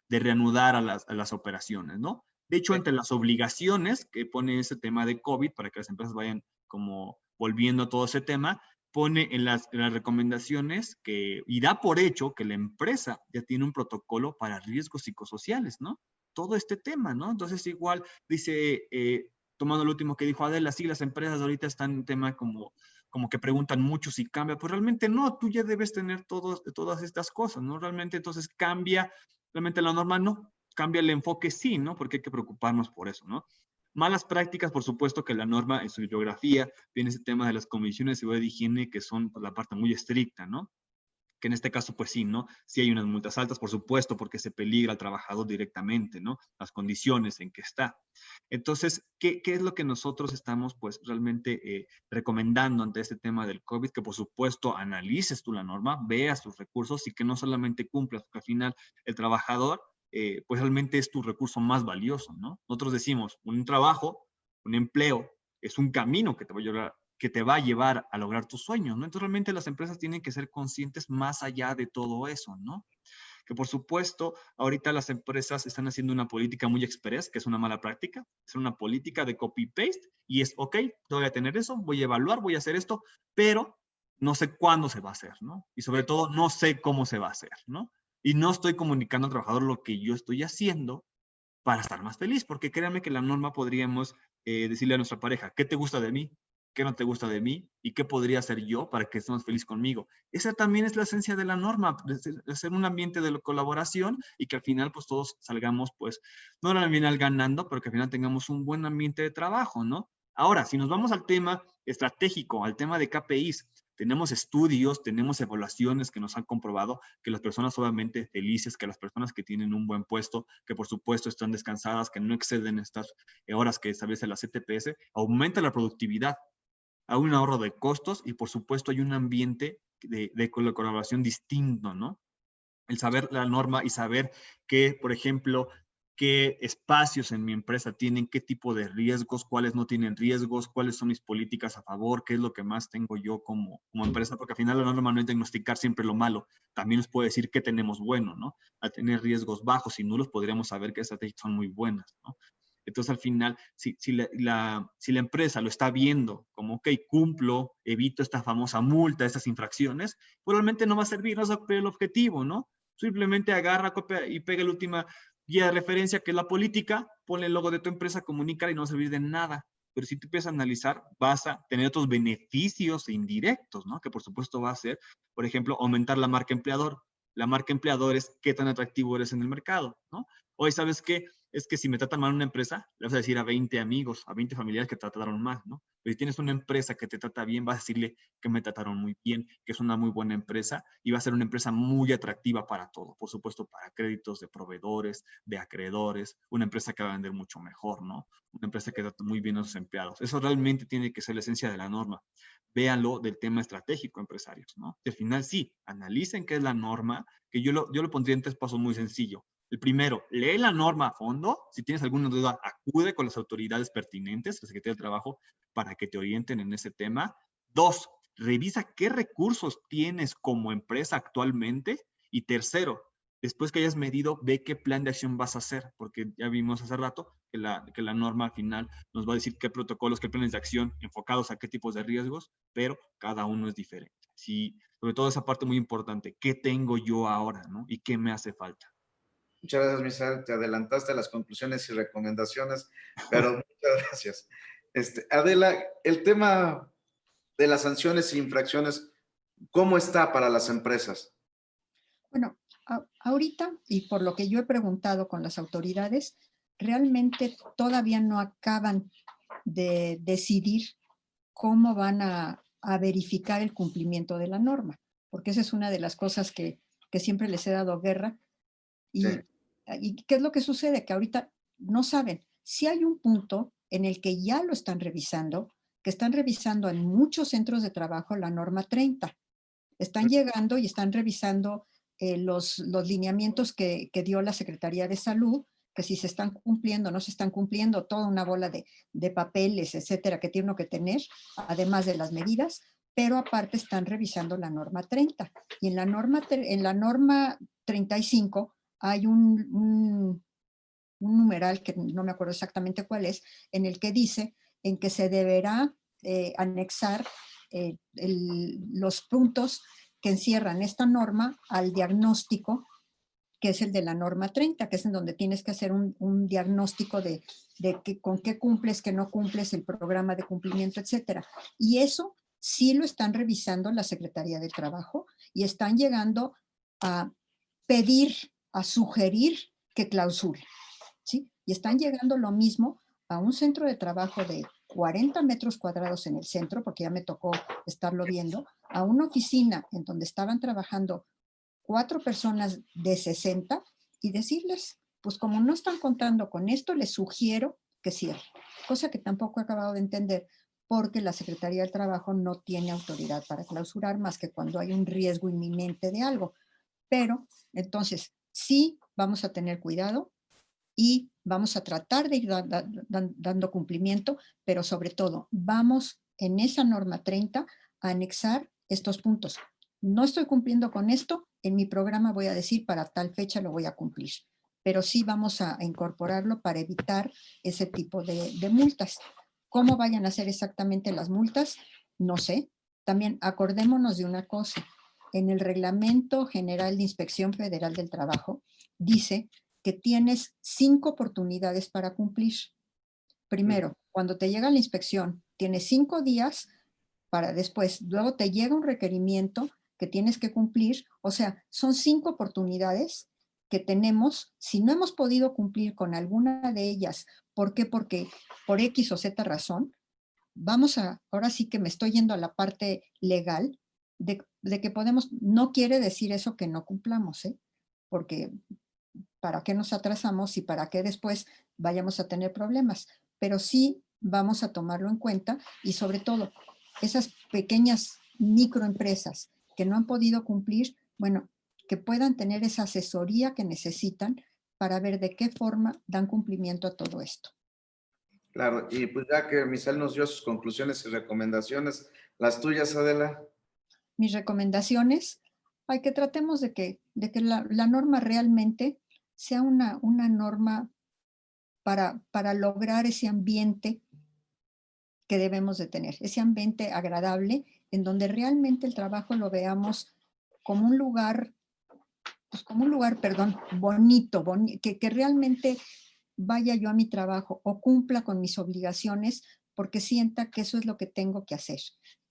reanudar a las operaciones, ¿no? De hecho, entre las obligaciones que pone ese tema de COVID, para que las empresas vayan como volviendo a todo ese tema, pone en las recomendaciones y da por hecho que la empresa ya tiene un protocolo para riesgos psicosociales, ¿no? Todo este tema, ¿no? Entonces, igual dice, tomando lo último que dijo Adela, sí, las empresas ahorita están en un tema como que preguntan mucho si cambia, pues realmente no, tú ya debes tener todas estas cosas, ¿no? Realmente entonces cambia, realmente la norma no, cambia el enfoque sí, ¿no? Porque hay que preocuparnos por eso, ¿no? Malas prácticas, por supuesto que la norma en su bibliografía tiene ese tema de las comisiones de seguridad y higiene que son por la parte muy estricta, ¿no? que en este caso, pues sí, ¿no? Sí hay unas multas altas, por supuesto, porque se peligra al trabajador directamente, ¿no? Las condiciones en que está. Entonces, ¿qué es lo que nosotros estamos, pues, realmente recomendando ante este tema del COVID? Que, por supuesto, analices tú la norma, veas tus recursos y que no solamente cumplas, porque al final el trabajador, pues, realmente es tu recurso más valioso, ¿no? Nosotros decimos, un trabajo, un empleo, es un camino que te va a llevar a lograr tus sueños, ¿no? Entonces, realmente las empresas tienen que ser conscientes más allá de todo eso, ¿no? Que por supuesto, ahorita las empresas están haciendo una política muy express, que es una mala práctica, es una política de copy-paste, y es, ok, voy a tener eso, voy a evaluar, voy a hacer esto, pero no sé cuándo se va a hacer, ¿no? Y sobre todo, no sé cómo se va a hacer, ¿no? Y no estoy comunicando al trabajador lo que yo estoy haciendo para estar más feliz, porque créanme que la norma podríamos decirle a nuestra pareja, ¿qué te gusta de mí? ¿Qué no te gusta de mí? ¿Y qué podría hacer yo para que estés feliz conmigo? Esa también es la esencia de la norma, de ser un ambiente de colaboración y que al final pues todos salgamos pues, no al final ganando, pero que al final tengamos un buen ambiente de trabajo, ¿no? Ahora, si nos vamos al tema estratégico, al tema de KPIs, tenemos estudios, tenemos evaluaciones que nos han comprobado que las personas obviamente felices, que las personas que tienen un buen puesto, que por supuesto están descansadas, que no exceden estas horas que establece la CTPS, aumenta la productividad, hay un ahorro de costos y por supuesto hay un ambiente de colaboración distinto, ¿no? El saber la norma y saber que, por ejemplo, qué espacios en mi empresa tienen, qué tipo de riesgos, cuáles no tienen riesgos, cuáles son mis políticas a favor, qué es lo que más tengo yo como empresa, porque al final la norma no es diagnosticar siempre lo malo, también nos puede decir qué tenemos bueno, ¿no? Al tener riesgos bajos y nulos podríamos saber qué estrategias son muy buenas, ¿no? Entonces, al final, si la empresa lo está viendo como, ok, cumplo, evito esta famosa multa, estas infracciones, probablemente no va a servir, no va a cumplir el objetivo, ¿no? Simplemente agarra, copia y pega la última guía de referencia, que es la política, ponle el logo de tu empresa, comunícala y no va a servir de nada. Pero si tú empiezas a analizar, vas a tener otros beneficios indirectos, ¿no? Que por supuesto va a ser, por ejemplo, aumentar la marca empleador. La marca empleador es qué tan atractivo eres en el mercado, ¿no? Hoy, ¿sabes qué? Es que si me tratan mal una empresa, le vas a decir a 20 amigos, a 20 familiares que te trataron mal, ¿no? Pero si tienes una empresa que te trata bien, vas a decirle que me trataron muy bien, que es una muy buena empresa y va a ser una empresa muy atractiva para todo. Por supuesto, para créditos de proveedores, de acreedores, una empresa que va a vender mucho mejor, ¿no? Una empresa que trata muy bien a sus empleados. Eso realmente tiene que ser la esencia de la norma. Véanlo del tema estratégico, empresarios, ¿no? Al final, sí, analicen qué es la norma, que yo lo pondría en 3 pasos muy sencillo. El primero, lee la norma a fondo. Si tienes alguna duda, acude con las autoridades pertinentes, la Secretaría del Trabajo, para que te orienten en ese tema. 2, revisa qué recursos tienes como empresa actualmente. Y tercero, después que hayas medido, ve qué plan de acción vas a hacer, porque ya vimos hace rato que la norma al final nos va a decir qué protocolos, qué planes de acción enfocados a qué tipos de riesgos, pero cada uno es diferente. Sí, sobre todo esa parte muy importante, ¿qué tengo yo ahora, ¿no? Y qué me hace falta. Muchas gracias, Misael. Te adelantaste a las conclusiones y recomendaciones, pero muchas gracias. Adela, el tema de las sanciones e infracciones, ¿cómo está para las empresas? Bueno, ahorita, y por lo que yo he preguntado con las autoridades, realmente todavía no acaban de decidir cómo van a verificar el cumplimiento de la norma, porque esa es una de las cosas que siempre les he dado guerra. Sí. ¿Y qué es lo que sucede? Que ahorita no saben. Si hay un punto en el que ya lo están revisando, que están revisando en muchos centros de trabajo la norma 30. Están llegando y están revisando los lineamientos que dio la Secretaría de Salud, que si se están cumpliendo, no se están cumpliendo, toda una bola de papeles, etcétera, que tiene uno que tener, además de las medidas, pero aparte están revisando la norma 30. Y en la norma 35 hay un numeral que no me acuerdo exactamente cuál es, en el que dice en que se deberá anexar los puntos que encierran esta norma al diagnóstico, que es el de la norma 30, que es en donde tienes que hacer un diagnóstico de con qué cumples, qué no cumples, el programa de cumplimiento, etcétera. Y eso sí lo están revisando la Secretaría del Trabajo y están llegando a pedir, a sugerir que clausure, ¿sí? Y están llegando lo mismo a un centro de trabajo de 40 metros cuadrados en el centro, porque ya me tocó estarlo viendo, a una oficina en donde estaban trabajando 4 personas de 60 y decirles, pues como no están contando con esto, les sugiero que cierren. Cosa que tampoco he acabado de entender, porque la Secretaría del Trabajo no tiene autoridad para clausurar más que cuando hay un riesgo inminente de algo. Pero entonces sí vamos a tener cuidado y vamos a tratar de ir dando cumplimiento, pero sobre todo vamos en esa norma 30 a anexar estos puntos. No estoy cumpliendo con esto, en mi programa voy a decir para tal fecha lo voy a cumplir, pero sí vamos a incorporarlo para evitar ese tipo de multas. ¿Cómo vayan a ser exactamente las multas? No sé. También acordémonos de una cosa. En el Reglamento General de Inspección Federal del Trabajo dice que tienes 5 oportunidades para cumplir. Primero, cuando te llega la inspección, tienes 5 días para después, luego te llega un requerimiento que tienes que cumplir, o sea, son 5 oportunidades que tenemos. Si no hemos podido cumplir con alguna de ellas, ¿por qué? Porque por X o Z razón, ahora sí que me estoy yendo a la parte legal de que podemos, no quiere decir eso que no cumplamos, ¿eh? Porque ¿para qué nos atrasamos y para qué después vayamos a tener problemas? Pero sí vamos a tomarlo en cuenta y sobre todo esas pequeñas microempresas que no han podido cumplir, bueno, que puedan tener esa asesoría que necesitan para ver de qué forma dan cumplimiento a todo esto. Claro, y pues ya que Misael nos dio sus conclusiones y recomendaciones, las tuyas, Adela. Mis recomendaciones, hay que tratemos de que la norma realmente sea una norma para lograr ese ambiente que debemos de tener, ese ambiente agradable en donde realmente el trabajo lo veamos como un lugar, pues como un lugar, perdón, bonito, que realmente vaya yo a mi trabajo o cumpla con mis obligaciones porque sienta que eso es lo que tengo que hacer.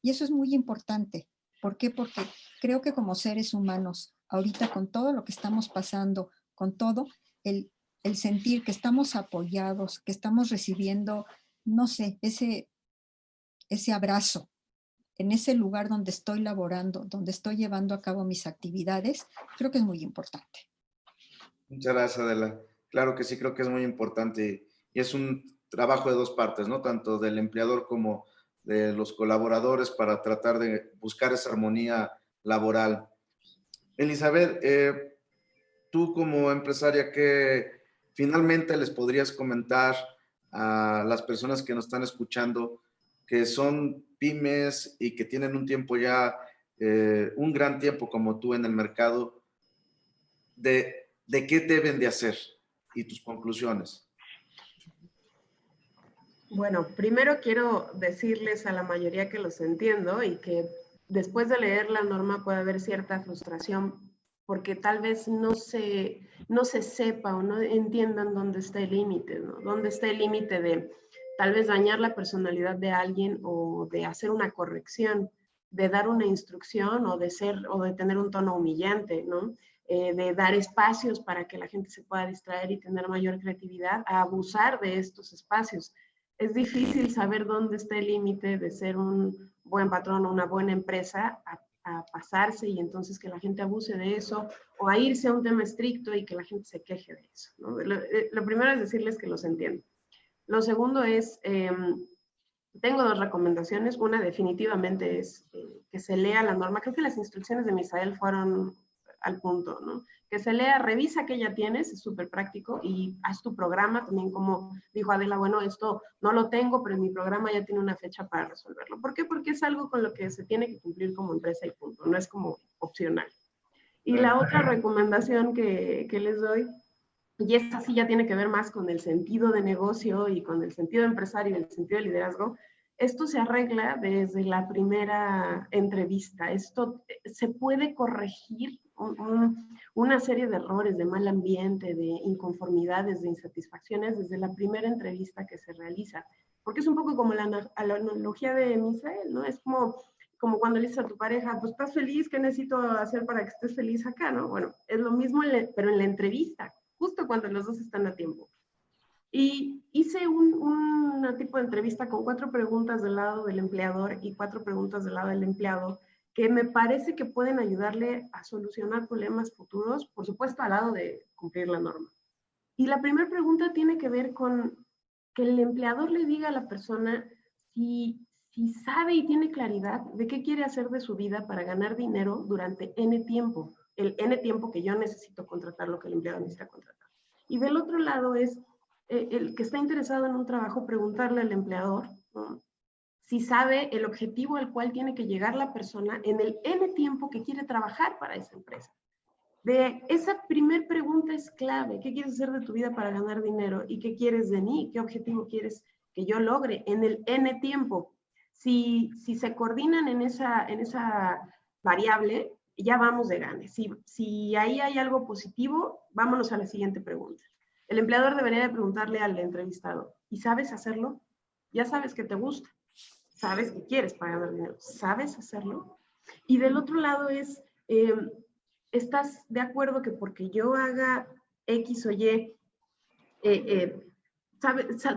Y eso es muy importante. ¿Por qué? Porque creo que como seres humanos, ahorita con todo lo que estamos pasando, con todo, el sentir que estamos apoyados, que estamos recibiendo, no sé, ese abrazo en ese lugar donde estoy laborando, donde estoy llevando a cabo mis actividades, creo que es muy importante. Muchas gracias, Adela. Claro que sí, creo que es muy importante y es un trabajo de dos partes, ¿no? Tanto del empleador como de los colaboradores para tratar de buscar esa armonía laboral. Elizabeth, tú como empresaria, ¿qué finalmente les podrías comentar a las personas que nos están escuchando que son pymes y que tienen un tiempo ya, un gran tiempo como tú en el mercado, de qué deben de hacer y tus conclusiones? Bueno, primero quiero decirles a la mayoría que los entiendo y que después de leer la norma puede haber cierta frustración porque tal vez no se sepa o no entiendan dónde está el límite, ¿no? Dónde está el límite de tal vez dañar la personalidad de alguien o de hacer una corrección, de dar una instrucción o de tener un tono humillante, ¿no? De dar espacios para que la gente se pueda distraer y tener mayor creatividad, a abusar de estos espacios. Es difícil saber dónde está el límite de ser un buen patrón o una buena empresa a pasarse y entonces que la gente abuse de eso o a irse a un tema estricto y que la gente se queje de eso, ¿no? Lo primero es decirles que los entiendo. Lo segundo es, tengo 2 recomendaciones. Una definitivamente es que se lea la norma. Creo que las instrucciones de Misael fueron al punto, ¿no? Que se lea, revisa que ya tienes, es súper práctico, y haz tu programa también, como dijo Adela, bueno, esto no lo tengo, pero en mi programa ya tiene una fecha para resolverlo. ¿Por qué? Porque es algo con lo que se tiene que cumplir como empresa y punto, no es como opcional. Y la otra recomendación que les doy, y esta sí ya tiene que ver más con el sentido de negocio y con el sentido empresario y el sentido de liderazgo, esto se arregla desde la primera entrevista. Esto se puede corregir una serie de errores, de mal ambiente, de inconformidades, de insatisfacciones desde la primera entrevista que se realiza. Porque es un poco como la analogía de Misael, ¿no? Es como cuando le dices a tu pareja, pues estás feliz, ¿qué necesito hacer para que estés feliz acá, no? Bueno, es lo mismo, pero en la entrevista, justo cuando los dos están a tiempo. Y hice un tipo de entrevista con 4 preguntas del lado del empleador y 4 preguntas del lado del empleado, que me parece que pueden ayudarle a solucionar problemas futuros, por supuesto al lado de cumplir la norma. Y la primera pregunta tiene que ver con que el empleador le diga a la persona si sabe y tiene claridad de qué quiere hacer de su vida para ganar dinero durante N tiempo, el N tiempo que yo necesito contratar lo que el empleado necesita contratar. Y del otro lado es el que está interesado en un trabajo, preguntarle al empleador, ¿no?, si sabe el objetivo al cual tiene que llegar la persona en el N tiempo que quiere trabajar para esa empresa. De esa primer pregunta es clave. ¿Qué quieres hacer de tu vida para ganar dinero? ¿Y qué quieres de mí? ¿Qué objetivo quieres que yo logre en el N tiempo? Si se coordinan en esa variable, ya vamos de gane. Si ahí hay algo positivo, vámonos a la siguiente pregunta. El empleador debería de preguntarle al entrevistado, ¿y sabes hacerlo? Ya sabes que te gusta, sabes que quieres para ganar dinero, ¿sabes hacerlo? Y del otro lado es, ¿estás de acuerdo que porque yo haga X o Y,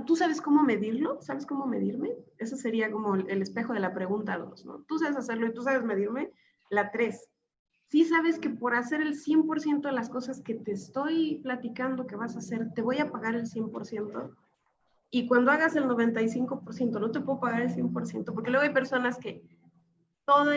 tú sabes cómo medirlo? ¿Sabes cómo medirme? Eso sería como el espejo de la pregunta 2, ¿no? Tú sabes hacerlo y tú sabes medirme. La 3, sí sabes que por hacer el 100% de las cosas que te estoy platicando que vas a hacer, te voy a pagar el 100%. Y cuando hagas el 95%, no te puedo pagar el 100%, porque luego hay personas que todo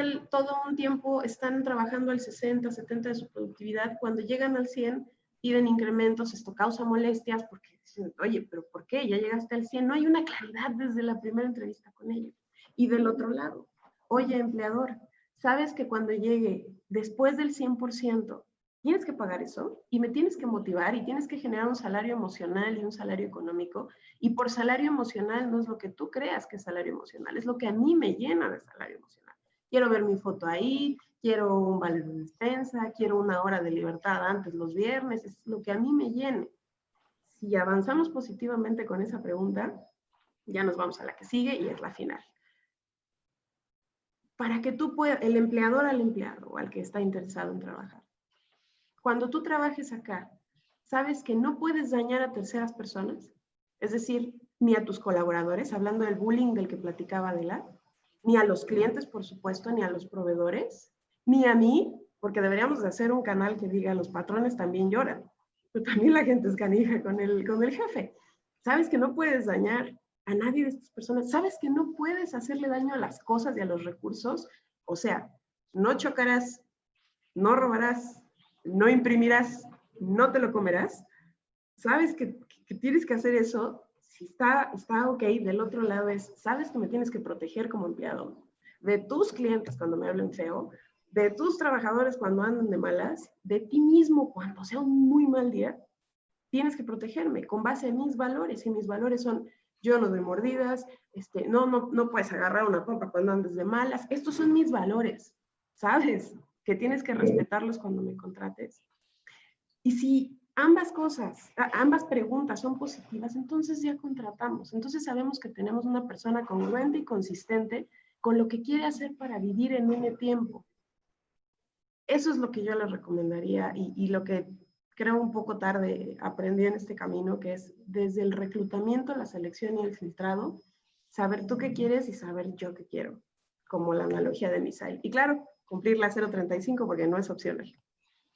un tiempo están trabajando al 60, 70 de su productividad. Cuando llegan al 100, piden incrementos, esto causa molestias porque dicen, oye, pero ¿por qué? Ya llegaste al 100. No hay una claridad desde la primera entrevista con ellos. Y del otro lado, oye, empleador, ¿sabes que cuando llegue después del 100%, tienes que pagar eso y me tienes que motivar y tienes que generar un salario emocional y un salario económico? Y por salario emocional no es lo que tú creas que es salario emocional, es lo que a mí me llena de salario emocional. Quiero ver mi foto ahí, quiero un vale de despensa, quiero una hora de libertad antes los viernes, es lo que a mí me llene. Si avanzamos positivamente con esa pregunta, ya nos vamos a la que sigue y es la final. Para que tú puedas, el empleador al empleado o al que está interesado en trabajar, cuando tú trabajes acá, ¿sabes que no puedes dañar a terceras personas? Es decir, ni a tus colaboradores, hablando del bullying del que platicaba Adela, ni a los clientes, por supuesto, ni a los proveedores, ni a mí, porque deberíamos de hacer un canal que diga los patrones también lloran, pero también la gente es canija con el jefe. ¿Sabes que no puedes dañar a nadie de estas personas? ¿Sabes que no puedes hacerle daño a las cosas y a los recursos? O sea, no chocarás, no robarás, no imprimirás, no te lo comerás. ¿Sabes que tienes que hacer eso? Si está ok, del otro lado es, sabes que me tienes que proteger como empleado de tus clientes cuando me hablen feo, de tus trabajadores cuando andan de malas, de ti mismo cuando sea un muy mal día. Tienes que protegerme con base en mis valores, y mis valores son, yo no doy mordidas, no puedes agarrar una papa cuando andes de malas. Estos son mis valores, ¿sabes? Que tienes que respetarlos cuando me contrates. Y si ambas cosas, ambas preguntas son positivas, entonces ya contratamos. Entonces sabemos que tenemos una persona congruente y consistente con lo que quiere hacer para vivir en un tiempo. Eso es lo que yo les recomendaría y lo que creo un poco tarde aprendí en este camino, que es desde el reclutamiento, la selección y el filtrado, saber tú qué quieres y saber yo qué quiero, como la analogía de Misael. Y claro, cumplir la 035 porque no es opcional.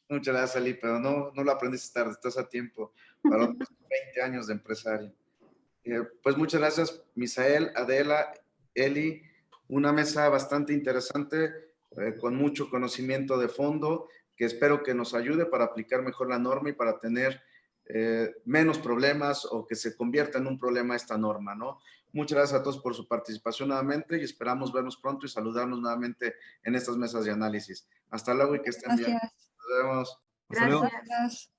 Muchas gracias, Ali, pero no lo aprendiste tarde, estás a tiempo para otros 20 años de empresario. Pues muchas gracias, Misael, Adela, Eli, una mesa bastante interesante, con mucho conocimiento de fondo, que espero que nos ayude para aplicar mejor la norma y para tener menos problemas o que se convierta en un problema esta norma, ¿no? Muchas gracias a todos por su participación nuevamente y esperamos vernos pronto y saludarnos nuevamente en estas mesas de análisis. Hasta luego y que estén bien. Gracias. Nos vemos. Hasta luego. Gracias.